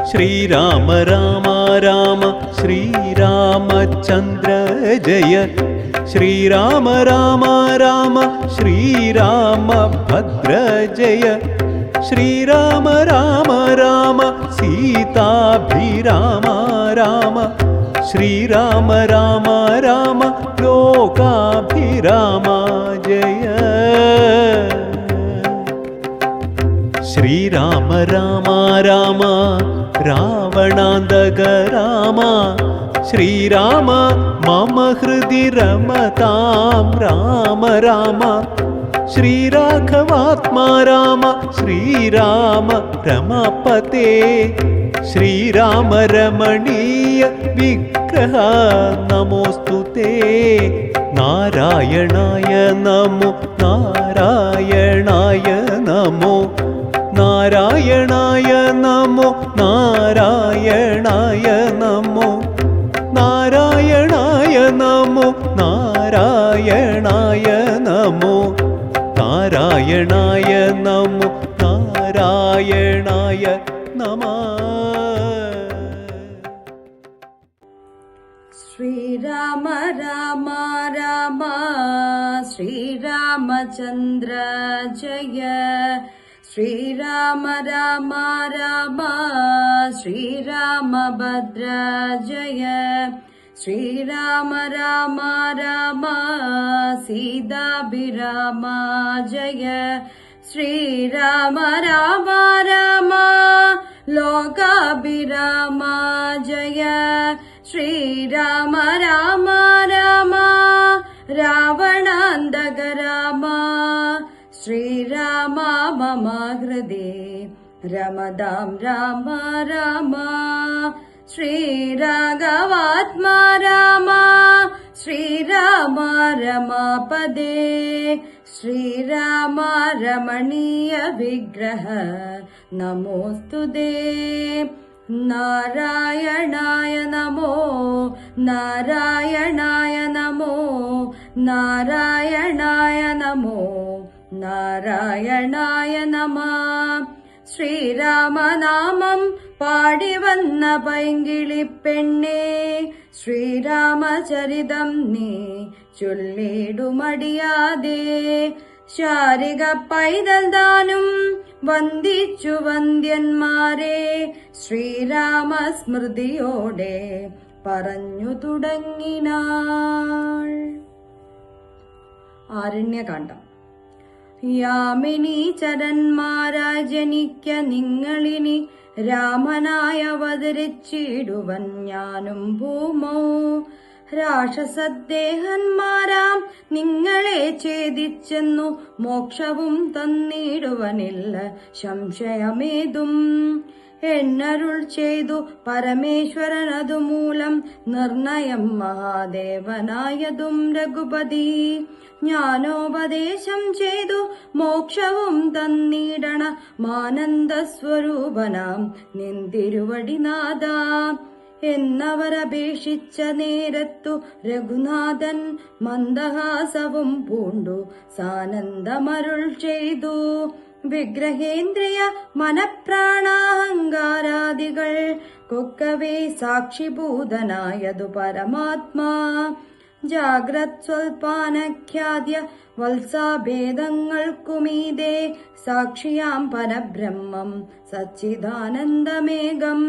ശ്രീരാമ രാമ രാമ ശ്രീരാമചന്ദ്ര ജയ ശ്രീരാമ രാമ രാമ ശ്രീരാമഭദ്ര ജയ ശ്രീരാമ രാമ രാമ സീതാഭിരാമ രാമ ശ്രീരാമ രാമ രാമ ലോകാഭിരാമ ജയ ശ്രീരാമ രാമ രാമ രാവണാന്തക രാമ ശ്രീരാമ മമ ഹൃദി രമതാം രാമ രാമ ശ്രീരാഘവാത്മാ രാമ ശ്രീരാമ രമപതേ ശ്രീരാമ രമണീയ വിഗ്രഹ നമോസ്തുതേ നാരായണായ നമോ നാരായണായ നമോ നാരായണായ നമോ നാരായണായ നമോ നാരായണായ നമോ നാരായണായ നമോ നാരായണായ നമോ നാരായണായ നമഃ. ശ്രീരാമ രാമ രാമ ശ്രീരാമചന്ദ്ര ജയ ശ്രീരാമ രാമ രാമ ശ്രീരാമഭദ്ര ജയ ശ്രീരാമ രാമ രാമ സീതാഭിരാമ ജയ ശ്രീരാമ രാമ രാമ ലോകാഭിരാമ ജയ ശ്രീരാമ രാമ രാമ രാവണാന്തക രാമ ശ്രീരാമ മമ ഹൃദേ രമതാം രാമ രാമ ശ്രീരാഘവാത്മാ രാമ ശ്രീരാമ രമാപദേ ശ്രീരാമ രമണീയ വിഗ്രഹ നമോസ്തുതേ നാരായണായ നമോ നാരായണായ നമോ നാരായണായ നമോ നാരായണായ നമഃ. ശ്രീരാമനാമം പാടി വന്ന പൈങ്കിളിപ്പെണ്ണേ ശ്രീരാമചരിതം നീ ചൊല്ലിടുമടിയാതെ ശാരിക പൈതൽ ദാനും വന്ദിച്ചു വന്ദ്യന്മാരെ ശ്രീരാമസ്മൃതിയോടെ പറഞ്ഞു തുടങ്ങിനാൾ. ആരണ്യകാണ്ഡം. യാമിനി ചരന്മാരായി ജനിക്ക നിങ്ങളിനി രാമനായി അവതരിച്ചിടുവൻ ഞാനും ഭൂമോ രാക്ഷസദേഹന്മാരാം നിങ്ങളെ ഛേദിച്ചെന്നു മോക്ഷവും തന്നിടുവനില്ല സംശയമേതും എന്നരുൾ ചെയ്തു പരമേശ്വരനതുമൂലം നിർണയം മഹാദേവനായതും രഘുപതി ജ്ഞാനോപദേശം ചെയ്തു മോക്ഷവും തന്നിടണ മാനന്ദ സ്വരൂപനാം നിന്തിരുവടിനാഥ എന്നവരപേക്ഷിച്ച നേരത്തു രഘുനാഥൻ മന്ദഹാസവും പൂണ്ടു സാനന്ദമരുൾ ചെയ്തു വിഗ്രഹേന്ദ്രിയ മനപ്രാണാഹങ്കാരാദികൾ കൊക്കവേ സാക്ഷിഭൂതനായതു പരമാത്മാ ജാഗ്രത് സ്വൽപാനഖ്യാദ്യ വത്സാഭേദങ്ങൾക്കുമീതേ സാക്ഷിയാം പരബ്രഹ്മം സച്ചിദാനന്ദമേകം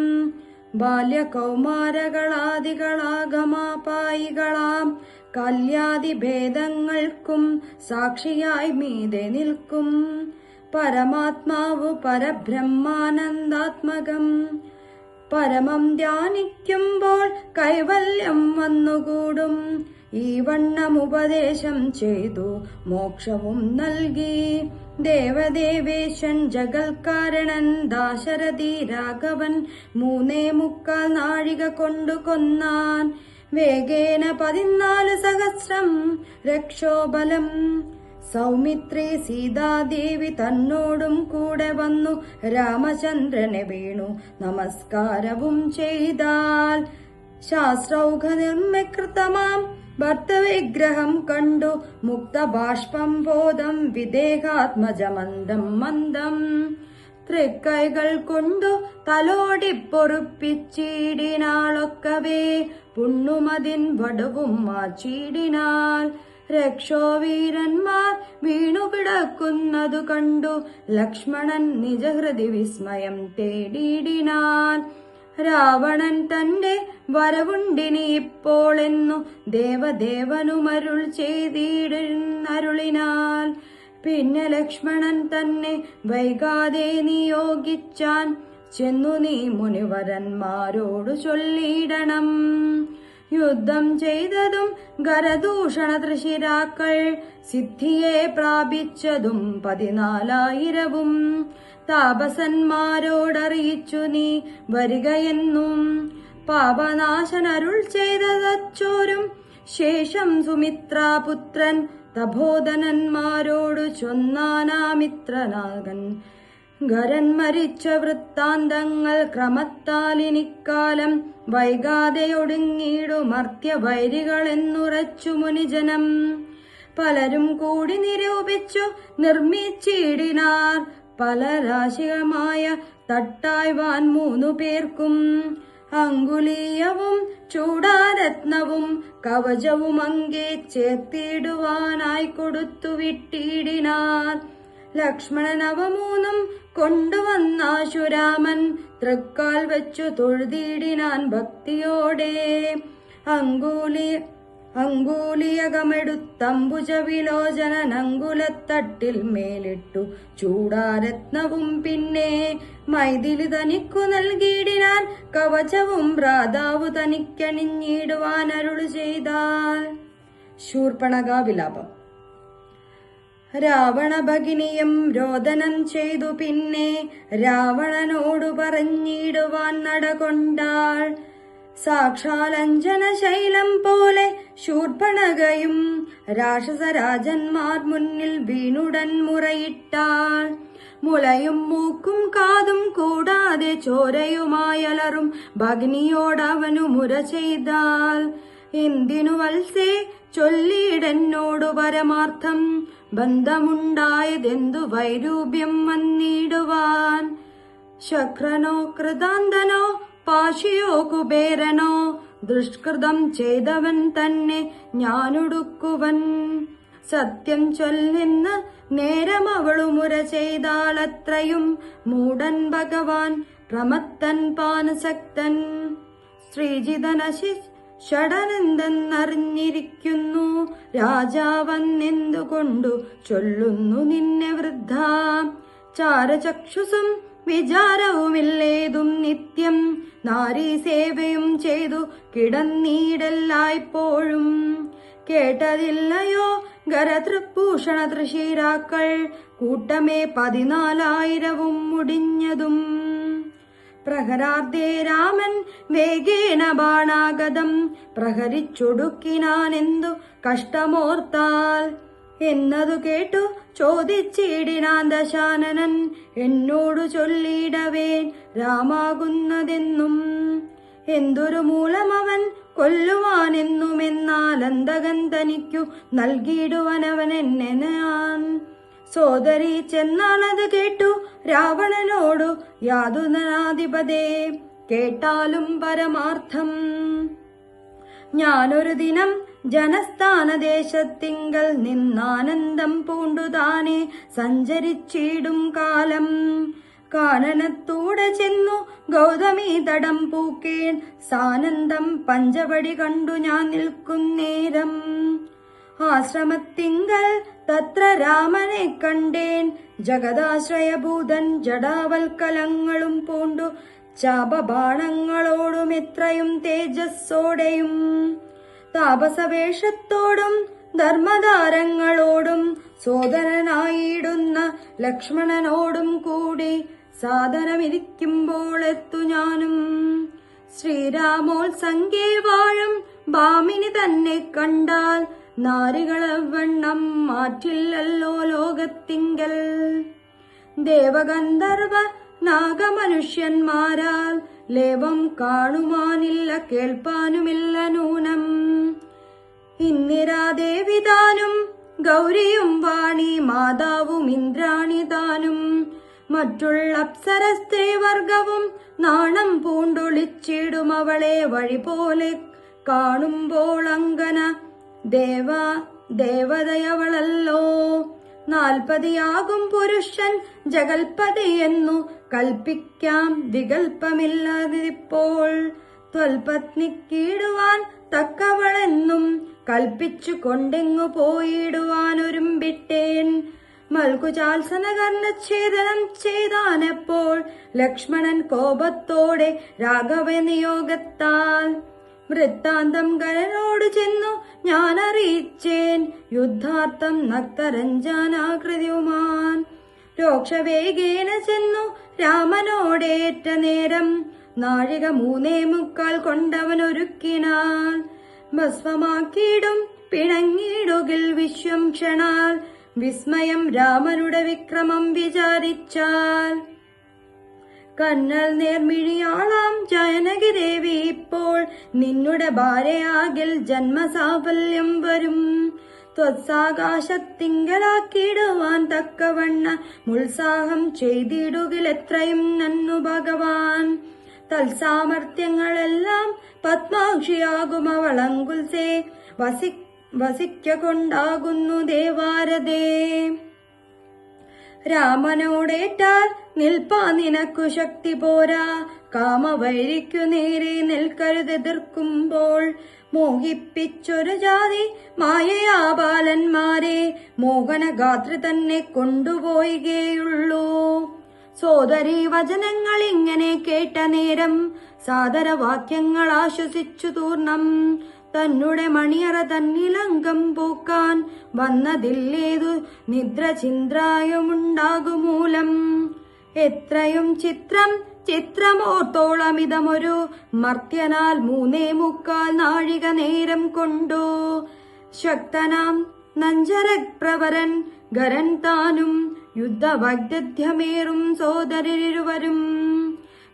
ബാല്യകൗമാരകളാദികളാഗമാപായികളാം കല്യാദിഭേദങ്ങൾക്കും സാക്ഷിയായി മീതെ നിൽക്കും പരമാത്മാവു പരബ്രഹ്മാനന്ദാത്മകം പരമം ധ്യാനിക്കുമ്പോൾ കൈവല്യം വന്നുകൂടും ഈ വണ്ണം ഉപദേശം ചെയ്തു മോക്ഷവും നൽകി ദേവദേവേശൻ ജഗൽക്കാരണൻ ദാശരഥി രാഘവൻ 3.25 നാഴിക കൊണ്ടു കൊന്നാൻ വേഗേന 14 സഹസ്രം രക്ഷോബലം സൗമിത്രി സീതാദേവി തന്നോടും കൂടെ വന്നു രാമചന്ദ്രനെ വീണു നമസ്കാരവും ചെയ്താൽ ശാസ്ത്രൗഘ നിർമ്മികൃതമാം ഭർത്തവിഗ്രഹം കണ്ടു മുക്തബാഷ്പം ബോധം വിദേഹാത്മജ മന്ദം മന്ദം തൃക്കൈകൾ കൊണ്ടു തലോടിപ്പൊറുപ്പിച്ചിടിനാളൊക്കവേ പുണ്ണുമതിൻ വടുവും മാച്ചിടിനാൾ. രക്ഷോവീരന്മാർ വീണുകിടക്കുന്നതു കണ്ടു ലക്ഷ്മണൻ നിജഹൃദി വിസ്മയം തേടിയിടിനാൻ. രാവണൻ തന്റെ വരവുണ്ടിനി ഇപ്പോളെന്നു ദേവദേവനുമരുൾ ചെയ്തിടുന്നരുളിനാൽ. പിന്നെ ലക്ഷ്മണൻ തന്നെ വൈകാതെ നിയോഗിച്ചാൻ, ചെന്നു നീ മുനിവരന്മാരോടു ചൊല്ലിയിടണം. യുദ്ധം ചെയ്തതും ഗരദൂഷണ തൃശിരാക്കൾ സിദ്ധിയെ പ്രാപിച്ചതും 14,000 താപസന്മാരോടറിയിച്ചു നീ വരികയെന്നും. പാപനാശനരുൾ ചെയ്തതച്ചോരും ശേഷം സുമിത്രാപുത്രൻ തപോധനന്മാരോടു ചൊന്നാനാമിത്രനാകൻ. ഗരൻ മരിച്ച വൃത്താന്തങ്ങൾ ക്രമത്താലിനിക്കാലം വൈകാതെ ഒടുങ്ങിയിടുമർത്യവൈരികളെന്നുറച്ചു മുനിജനം. പലരും കൂടി നിരൂപിച്ചു നിർമ്മിച്ചിടിനാർ പല രാശികമായ തട്ടായ്വാൻ 3 പേർക്കും. അങ്കുലീയവും ചൂടാരത്നവും കവചവും അങ്കേ ചേർത്തിടുവാനായി കൊടുത്തു വിട്ടിടിനാർ. ലക്ഷ്മണൻ അവ 3 കൊണ്ടുവന്നാശുരാമൻ തൃക്കാൽ വെച്ചു തൊഴുതിടിനാൻ ഭക്തിയോടെ. അങ്കൂലിയകമെടുത്തംബുജ വിലോചനൻ അങ്കുലത്തട്ടിൽ മേലിട്ടു ചൂടാരത്നവും പിന്നെ മൈഥിലി തനിക്കു നൽകിയിടിനാൻ കവചവും ഭ്രാതാവു തനിക്കണിഞ്ഞിടുവാൻ അരുളു ചെയ്താൽ. ശൂർപ്പണഖ വിലാപം. രാവണ ഭഗിനിയും രോദനം ചെയ്തു പിന്നെ രാവണനോടു പറഞ്ഞിടുവാൻ നടകൊണ്ടാൾ. സാക്ഷാൽ അഞ്ജന ശൈലം പോലെ ശൂർപ്പണഖയും രാക്ഷസരാജന്മാർ മുന്നിൽ വീണുടൻ മുറയിട്ടാൾ. മുലയും മൂക്കും കാതും കൂടാതെ ചോരയുമായലറും ഭഗ്നിയോടവനു മുര ചെയ്താൽ. എന്തിനു വത്സേ ചൊല്ലിയിടെന്നോടു പരമാർത്ഥം, ബന്ധമുണ്ടായതെന്തു വൈരൂപ്യം വന്നിടുവാൻ. ശക്രനോ കൃതാന്തനോ പാശിയോ കുബേരനോ ദുഷ്കൃതം ചെയ്തവൻ തന്നെ ഞാനൊടുക്കുവൻ. സത്യം ചൊല്ലെന്ന് നേരം അവളു മുര ചെയ്താളത്രയും മൂടൻ ഭഗവാൻ പ്രമത്തൻ പാനസക്തൻ. ശ്രീജിതനശി ഷടനെന്തെന്നറിഞ്ഞിരിക്കുന്നു രാജാവെന്തുകൊണ്ടു ചൊല്ലുന്നു നിന്നെ വൃദ്ധ. ചാരചക്ഷുസും വിചാരവുമില്ലേതും നിത്യം നാരീസേവയും ചെയ്തു കിടന്നീടെല്ലായ്പ്പോഴും. കേട്ടതില്ലയോ ഗരതൃഭൂഷണ തൃശീരാക്കൾ കൂട്ടമേ 14,000 മുടിഞ്ഞതും. പ്രഹരാർദ്ധേ രാമൻ വേഗേന ബാണാഗതം പ്രഹരിച്ചൊടുക്കിനാനെന്തു കഷ്ടമോർത്താൽ. എന്നതു കേട്ടു ചോദിച്ചിടിനാൻ ദശാനനൻ, എന്നോടു ചൊല്ലിയിടവേൻ രാമാകുന്നതെന്നും. എന്തൊരു മൂലമവൻ കൊല്ലുവാനെന്നുമെന്നാൽ അന്തകൻ തനിക്കു നൽകിയിടുവനവനെന്നെ ഞാൻ. സോദരി ചെന്നാണത് കേട്ടു രാവണനോടു യാതുനാധിപതേ, കേട്ടാലും പരമാർത്ഥം. ഞാനൊരു ദിനം ജനസ്ഥാനദേശത്തിങ്കൽ നിന്നാനന്ദം പൂണ്ടുതാനെ സഞ്ചരിച്ചിടും കാലം. കാനനത്തൂടെ ചെന്നു ഗൗതമി തടം പൂക്കേൻ സാനന്ദം പഞ്ചവടി കണ്ടു ഞാൻ നിൽക്കുന്നേരം. ആശ്രമത്തിങ്കൽ തത്ര രാമനെ കണ്ടേൻ, ജഗദാശ്രയഭൂതൻ ജടാവൽക്കലങ്ങളും പൂണ്ടു ചാപബാണങ്ങളോടും എത്രയും തേജസ്സോടെയും താപസവേഷത്തോടും ധർമ്മധാരങ്ങളോടും സോദരനായിടുന്ന ലക്ഷ്മണനോടും കൂടി സാദരമിരിക്കുമ്പോൾ എത്തു ഞാനും. ശ്രീരാമോത്സംഗേ വാഴും ഭാമിനി തന്നെ കണ്ടാൽ നാരികളവണ്ണം മാറ്റില്ലല്ലോ ലോകത്തിങ്കൽ. ദേവഗന്ധർവ നാഗമനുഷ്യന്മാരാൽ ലേവം കാണുവാനില്ല കേൾപ്പാനുമില്ല നൂനം. ഇന്ദിരാദേവി താനും ഗൗരിയും വാണി മാതാവും ഇന്ദ്രാണി താനും മറ്റുള്ള അപ്സര സ്ത്രീവർഗവും നാണം പൂണ്ടൊളിച്ചിടും അവളെ വഴി പോലെ കാണുമ്പോൾ അങ്കന ദേവതയവളല്ലോ. 40 പുരുഷൻ ജഗൽപതി എന്നു കൽപ്പിക്കാം വികൽപ്പമില്ലാതിപ്പോൾ. ത്വൽപത്നിക്കിടുവാൻ തക്കവളെന്നും കൽപ്പിച്ചു കൊണ്ടെങ്ങു പോയിടുവാനൊരുമ്പിട്ടേൻ. മൽകുചാത്സനകർണച്ഛേദനം ചെയ്താനപ്പോൾ ലക്ഷ്മണൻ കോപത്തോടെ രാഘവ നിയോഗത്താൽ. വൃത്താന്തം കരനോട് ചെന്നു ഞാൻ അറിയിച്ചേൻ യുദ്ധാർത്ഥം നക്തരഞ്ജനാകൃതിയുമാൻ. രോക്ഷവേഗേന ചെന്നു രാമനോടേറ്റ നേരം 3:45 കൊണ്ടവനൊരുക്കിനാൻ. ഭസ്മമാക്കിയിടും പിണങ്ങിടുകിൽ വിശ്വം ക്ഷണാൽ വിസ്മയം രാമനുടെ വിക്രമം വിചാരിച്ചാൽ. കണ്ണൽ നേർമിഴിയാളാം ജാനകിദേവി ഇപ്പോൾ നിന്നുടെ ഭാര്യയാകിൽ ജന്മസാഫല്യം വരും. ത്വത്സാകാശത്തിങ്കലാക്കിടുവാൻ തക്കവണ്ണ മുത്സാഹം ചെയ്തിടുകിൽ എത്രയും നന്നു ഭഗവാൻ. തൽസാമർത്ഥ്യങ്ങളെല്ലാം പത്മാക്ഷിയാകും അവളങ്കുൽസേ വസിക്ക കൊണ്ടാകുന്നു ദേവാരതേ. രാമനോടേറ്റാൽ നിൽപ്പാ നിനക്കു ശക്തി പോരാ, കാമവൈരിക്കു നേരെ നിൽക്കരുതെതിർക്കുമ്പോൾ. മോഹിപ്പിച്ചൊരു ജാതി മായയാ ബാലന്മാരെ മോഹനഗാത്രി തന്നെ കൊണ്ടുപോയികയുള്ളൂ. സോദരീ വചനങ്ങൾ ഇങ്ങനെ കേട്ട നേരം സാദരവാക്യങ്ങൾ ആശ്വസിച്ചു തൂർണം. തന്നെ മണിയറ തന്നിലങ്കം പൂക്കാൻ വന്നതില്ലേതു നിദ്ര ചിന്ത്രായുമുണ്ടാകുമൂലം. എത്രയും ചിത്രമോർത്തോളമിതമൊരു മർത്യനാൽ 3:45 നാഴിക നേരം കൊണ്ടു. ശക്തനാം നഞ്ചരപ്രവരൻ ഗരൻ താനും യുദ്ധവൈദഗ്ധ്യമേറും സോദരരുവരും.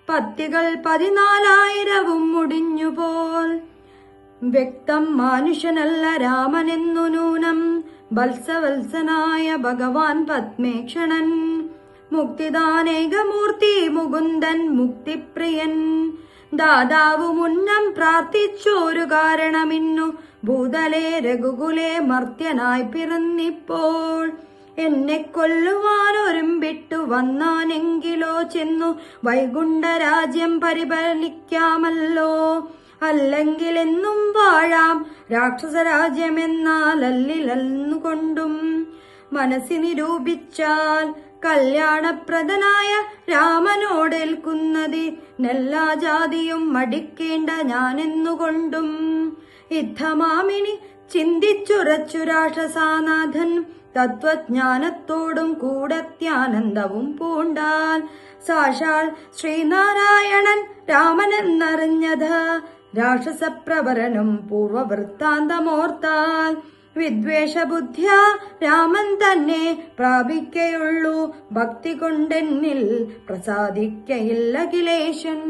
പത്തികൾ 14,000 മുടിഞ്ഞുപോൽ. വ്യക്തം മാനുഷനല്ല രാമനെന്നു നൂനം വത്സവത്സനായ ഭഗവാൻ പത്മേക്ഷണൻ. മുക്തിദാനേകമൂർത്തി മുകുന്ദൻ മുക്തിപ്രിയൻ. ദാതാവു മുന്നം പ്രാർത്ഥിച്ചോരു കാരണമിന്നു ഭൂതലേ രഘുകുലേ മർത്യനായി പിറന്നിപ്പോൾ. എന്നെ കൊല്ലുവാനൊരുമ്പിട്ടു വന്നാനെങ്കിലോ ചെന്നു വൈകുണ്ഠരാജ്യം പരിപാലിക്കാമല്ലോ. അല്ലെങ്കിൽ എന്നും വാഴാം രാക്ഷസരാജ്യമെന്നാലല്ലിലന്നുകൊണ്ടും മനസ്സി നിരൂപിച്ചാൽ കല്യാണപ്രദനായ രാമനോടേൽക്കുന്നതിനെല്ലാ ജാതിയും മടിക്കേണ്ട ഞാനെന്നുകൊണ്ടും. യുദ്ധമാമിനി ചിന്തിച്ചുറച്ചു രാക്ഷസാനാഥൻ തത്വജ്ഞാനത്തോടും കൂടത്യാനന്ദവും പൂണ്ടാൽ. സാക്ഷാൽ ശ്രീനാരായണൻ രാമനെന്നറിഞ്ഞത് രാക്ഷസപ്രവരനും പൂർവവൃത്താന്തമോർത്താൽ. വിദ്വേഷബുദ്ധ്യാ രാമൻ തന്നെ പ്രാപിക്കയുള്ളൂ ഭക്തി കൊണ്ടെന്നിൽ പ്രസാദിക്കയില്ല അഖിലേശൻ.